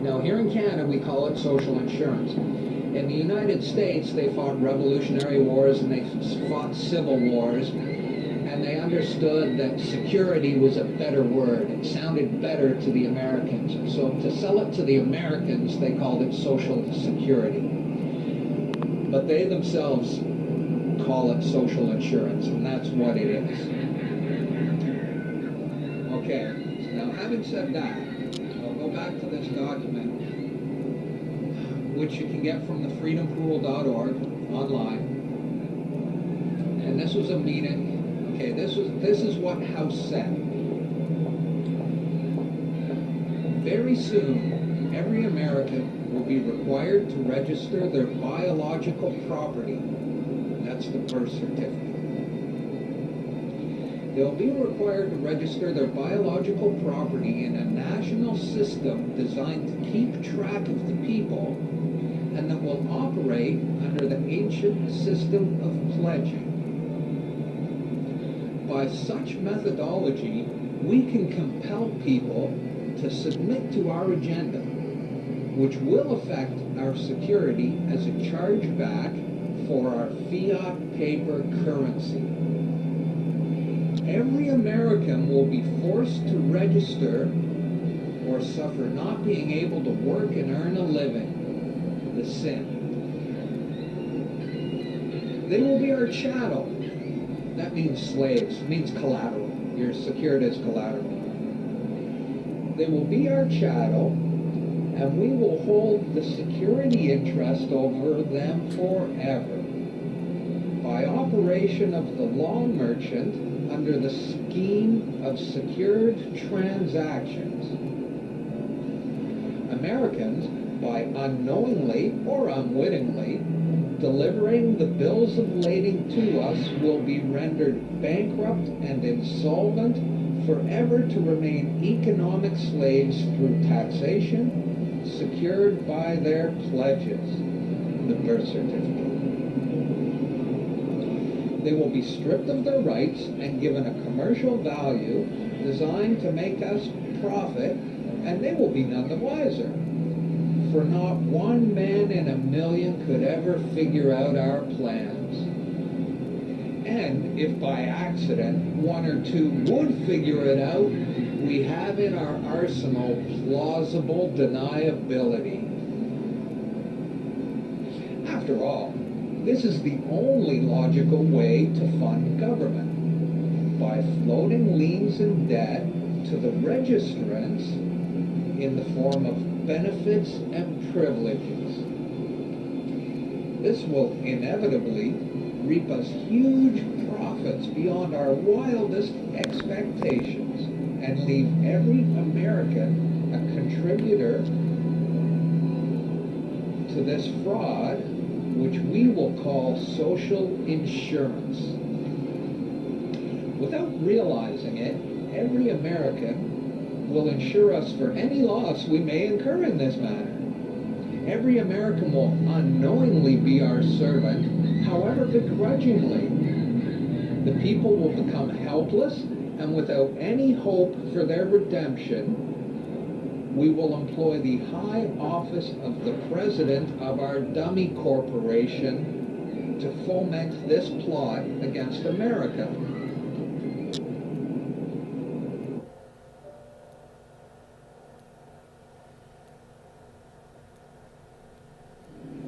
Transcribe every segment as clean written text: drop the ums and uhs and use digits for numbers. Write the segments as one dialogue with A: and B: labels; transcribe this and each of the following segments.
A: Now, here in Canada, we call it social insurance. In the United States, they fought revolutionary wars and they fought civil wars, and they understood that security was a better word. It sounded better to the Americans. So to sell it to the Americans, they called it social security. But they themselves call it social insurance, and that's what it is. Okay, now having said that, I'll go back to this document, which you can get from the freedompool.org online. And this was a meeting. Okay, this is what House said. Very soon, every American will be required to register their biological property. That's the birth certificate. They'll be required to register their biological property in a national system designed to keep track of the people and that will operate under the ancient system of pledging. By such methodology, we can compel people to submit to our agenda, which will affect our security as a chargeback for our fiat paper currency. Every American will be forced to register or suffer not being able to work and earn a living, the sin. They will be our chattel. That means slaves. It means collateral. You're secured as collateral. They will be our chattel, and we will hold the security interest over them forever. By operation of the law merchant under the scheme of secured transactions, Americans, by unknowingly or unwittingly delivering the bills of lading to us, will be rendered bankrupt and insolvent, forever to remain economic slaves through taxation, secured by their pledges, the birth certificate. They will be stripped of their rights and given a commercial value designed to make us profit, and they will be none the wiser. For not one man in a million could ever figure out our plans. And if by accident one or two would figure it out, we have in our arsenal plausible deniability. After all, this is the only logical way to fund government, by floating liens and debt to the registrants in the form of benefits and privileges. This will inevitably reap us huge profits beyond our wildest expectations and leave every American a contributor to this fraud, which we will call social insurance. Without realizing it, every American will insure us for any loss we may incur in this matter. Every American will unknowingly be our servant, however begrudgingly. The people will become helpless, and without any hope for their redemption, we will employ the high office of the president of our dummy corporation to foment this plot against America.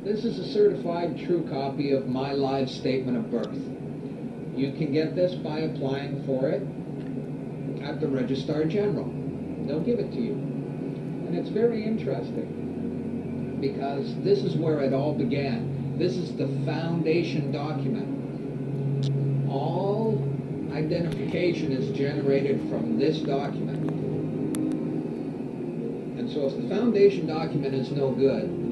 A: This is a certified true copy of my live statement of birth. You can get this by applying for it at the Registrar General. They'll give it to you. And it's very interesting because this is where it all began. This is the foundation document. All identification is generated from this document. And so if the foundation document is no good,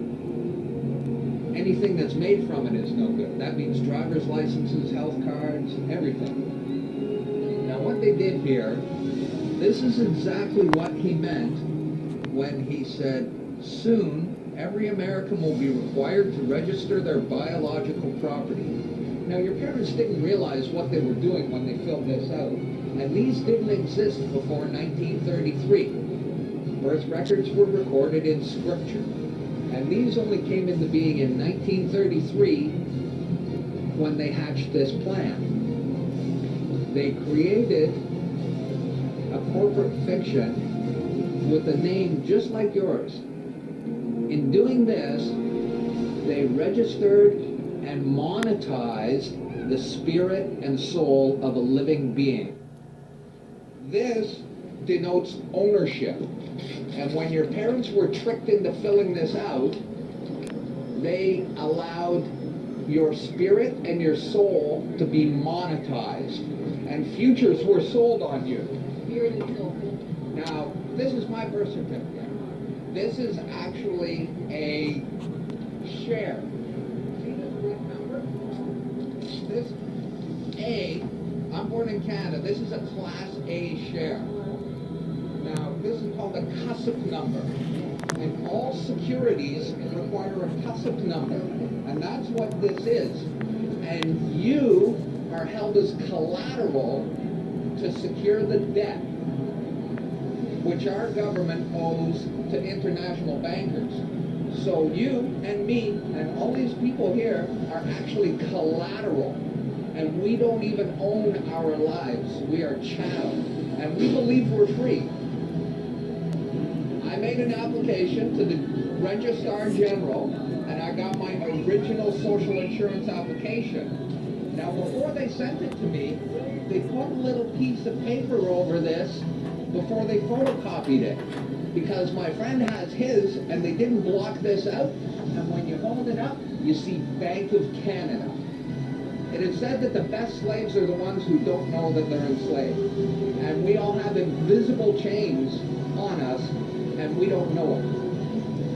A: anything that's made from it is no good. That means driver's licenses, health cards, everything. Now what they did here, this is exactly what he meant when he said, soon every American will be required to register their biological property. Now your parents didn't realize what they were doing when they filled this out, and these didn't exist before 1933. birth records were recorded in Scripture. And these only came into being in 1933 when they hatched this plan. They created a corporate fiction with a name just like yours. In doing this, they registered and monetized the spirit and soul of a living being. This denotes ownership. And when your parents were tricked into filling this out, they allowed your spirit and your soul to be monetized. And futures were sold on you. Now, this is my birth certificate. This is actually a share. See this red number? This A, I'm born in Canada. This is a Class A share. Now, this is called a CUSIP number. And all securities require a CUSIP number. And that's what this is. And you are held as collateral to secure the debt which our government owes to international bankers. So you and me and all these people here are actually collateral. And we don't even own our lives. We are chattel. And we believe we're free. I made an application to the Registrar General, and I got my original social insurance application. Now, before they sent it to me, they put a little piece of paper over this before they photocopied it. Because my friend has his, and they didn't block this out. And when you hold it up, you see Bank of Canada. It is said that the best slaves are the ones who don't know that they're enslaved. And we all have invisible chains on us, and we don't know it.